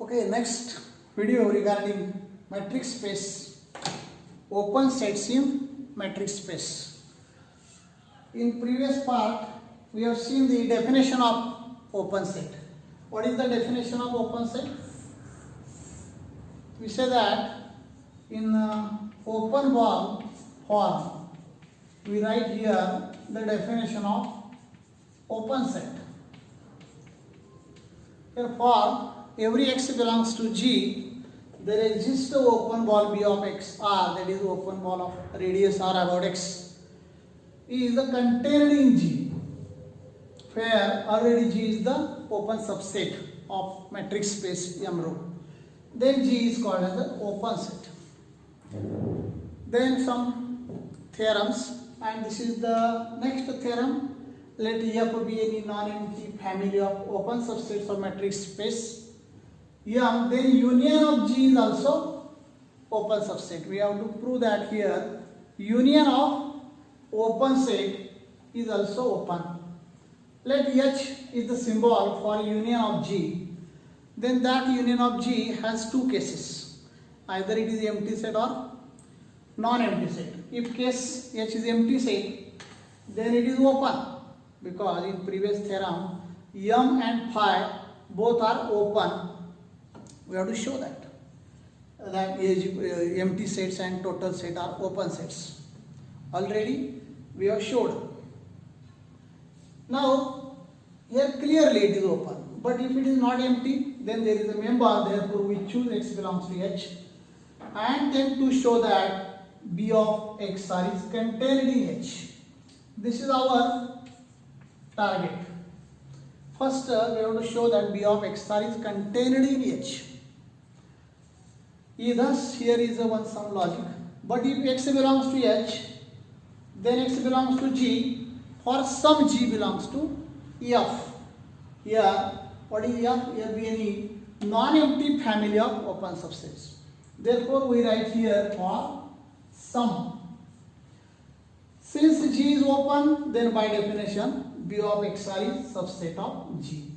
Okay, next video regarding metric space, open sets in metric space. In previous part, we have seen the definition of open set. What is the definition of open set? We say that in open ball form, we write here the definition of open set. Therefore, every x belongs to G, there exists an open ball B of x R, that is open ball of radius R about x, is contained in G, where already G is the open subset of metric space M rho. Then G is called as the open set. Then some theorems, and this is the next theorem. Let F be any non-empty family of open subsets of metric space M, then union of G is also open subset. We have to prove that here union of open set is also open. Let H is the symbol for union of G. Then that union of G has two cases. Either it is empty set or non-empty set. If case H is empty set, then it is open, because in previous theorem M and phi both are open. We have to show that empty sets and total set are open sets. Already we have showed. Now here clearly it is open, but if it is not empty, then there is a member, therefore we choose x belongs to H, and then to show that B of XR is contained in H. This is our target. First we have to show that B of XR is contained in H. Thus here is some logic. But if x belongs to H, then x belongs to G for some G belongs to F. Here, what is F? Here be any non-empty family of open subsets. Therefore, we write here for some. Since G is open, then by definition, B of XR is subset of G.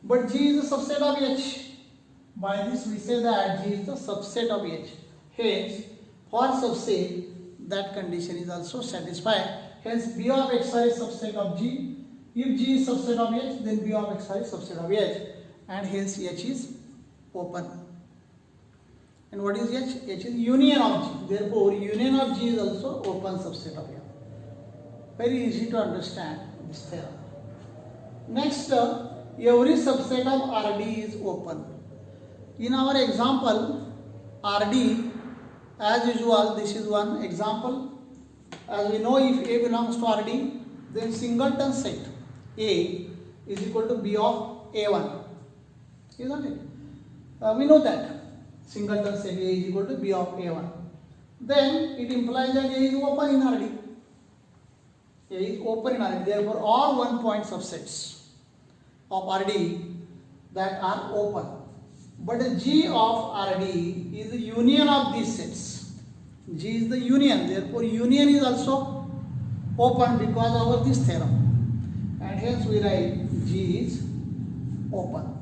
But G is a subset of H. By this we say that G is the subset of H. Hence, for subset, that condition is also satisfied. Hence, B of XR is subset of G. If G is subset of H, then B of XR is subset of H. And hence H is open. And what is H? H is union of G. Therefore, union of G is also open subset of H. Very easy to understand this theorem. Next, every subset of RD is open. In our example, RD, as usual, this is one example. As we know, if A belongs to RD, then singleton set A is equal to B of A1. Isn't it? We know that singleton set A is equal to B of A1. Then it implies that A is open in RD. A is open in RD. Therefore, all one-point subsets of RD that are open. But G of RD is the union of these sets. G is the union. Therefore, union is also open because of this theorem. And hence we write G is open.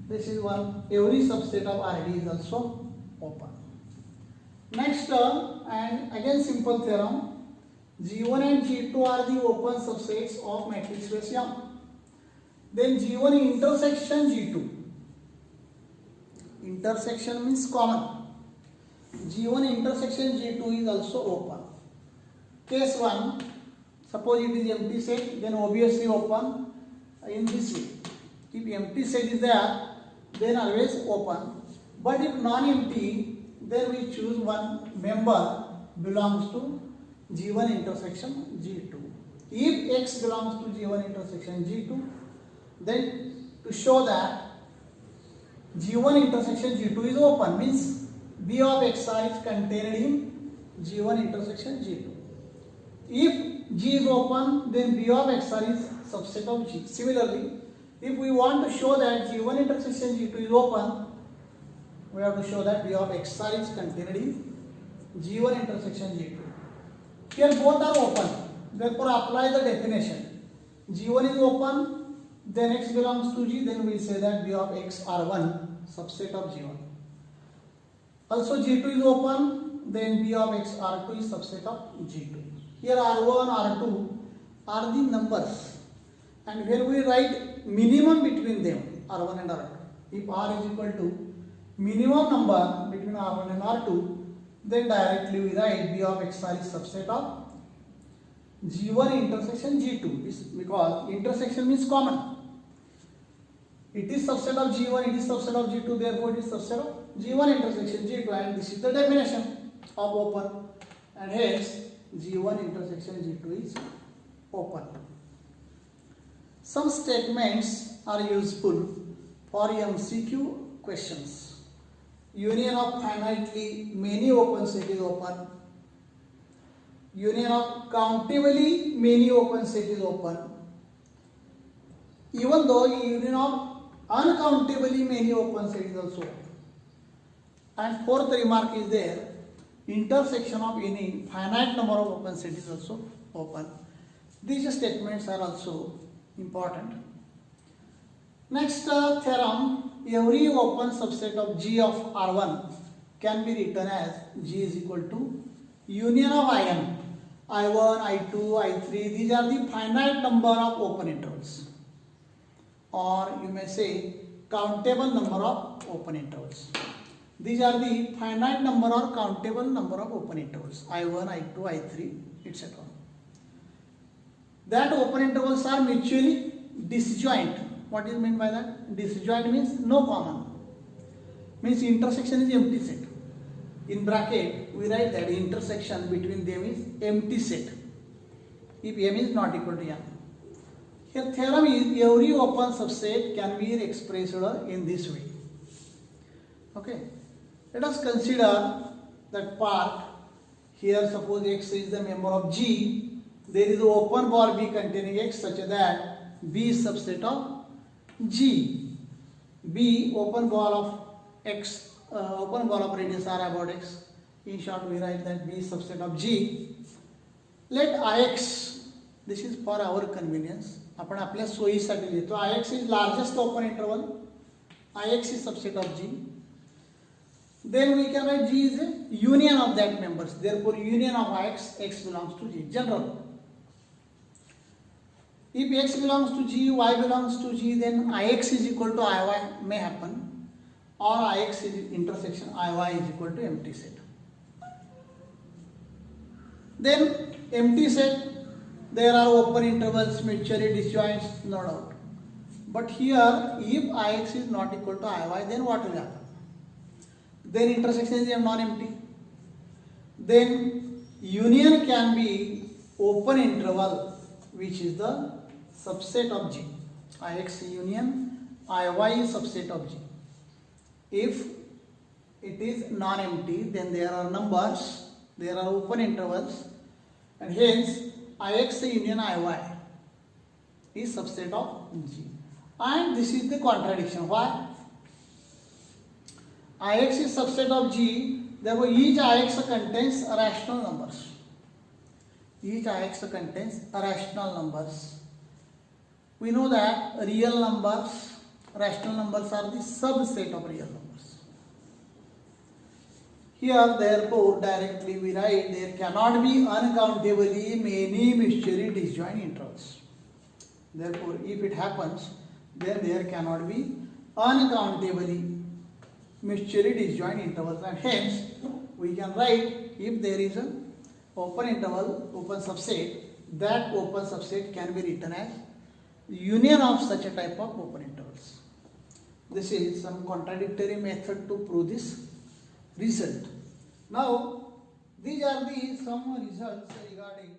This is one. Every subset of RD is also open. Next, and again simple theorem. G1 and G2 are the open subsets of matrix space M. Then G1 intersection G2. Intersection means common. G1 intersection G2 is also open. Case 1, suppose it is empty set, then obviously open in this way. If empty set is there, then always open. But if non-empty, then we choose one member belongs to G1 intersection G2. If X belongs to G1 intersection G2, then to show that G1 intersection G2 is open, means B of XR is contained in G1 intersection G2. If G is open, then B of XR is subset of G. Similarly, if we want to show that G1 intersection G2 is open, we have to show that B of XR is contained in G1 intersection G2. Here both are open. Therefore, apply the definition. G1 is open, then x belongs to G, then we say that B of x R1 subset of G1. Also G2 is open, then B of x R2 is subset of G2. Here R1, R2 are the numbers, and when we write minimum between them, R1 and R2, if R is equal to minimum number between R1 and R2, then directly we write B of XR is subset of G1 intersection G2, because intersection means common. It is subset of G1, it is subset of G2, therefore it is subset of G1 intersection G2, and this is the definition of open, and hence G1 intersection G2 is open. Some statements are useful for MCQ questions. Union of finitely many open set is open. Union of countably many open set is open. Even though union of uncountably many open set is also open. And fourth remark is there, intersection of any finite number of open set is also open. These statements are also important. Next theorem, every open subset of G of R1 can be written as G is equal to union of IN, I1, I2, I3, these are the finite number of open intervals, or you may say countable number of open intervals. These are the finite number or countable number of open intervals, I1, I2, I3, etc. That open intervals are mutually disjoint. What is meant by that? Disjoint means no common. Means intersection is empty set. In bracket, we write that intersection between them is empty set if M is not equal to N. Here theorem is every open subset can be expressed in this way. Okay. Let us consider that part. Here suppose X is the member of G. There is an open ball B containing X such that B is subset of G. B open ball of X, open ball of radius R about X. In short, we write that B is subset of G. Let Ix, this is for our convenience, आपण आपल्या सोयीसाठी लिहितो. Ix is largest open interval. Ix is subset of G. Then we can write G is a union of that members. Therefore, union of Ix, X belongs to G. General. If X belongs to G, Y belongs to G, then Ix is equal to Iy may happen, or Ix is intersection Iy is equal to empty set. Then empty set, there are open intervals, mutually disjoint, no doubt. But here, if Ix is not equal to Iy, then what will happen? Then intersection is non-empty. Then union can be open interval, which is the subset of G. Ix union Iy is subset of G. If it is non-empty, then there are numbers, there are open intervals, and hence Ix union Iy is subset of G. And this is the contradiction. Why? Ix is subset of G, therefore each Ix contains rational numbers. Each Ix contains rational numbers. We know that real numbers, rational numbers are the subset of real numbers. Here, therefore, directly we write there cannot be uncountably many mutually disjoint intervals. Therefore, if it happens, then there cannot be uncountably mutually disjoint intervals, and hence we can write if there is an open interval, open subset, that open subset can be written as union of such a type of open intervals. This is some contradictory method to prove this result. Now, these are the some results regarding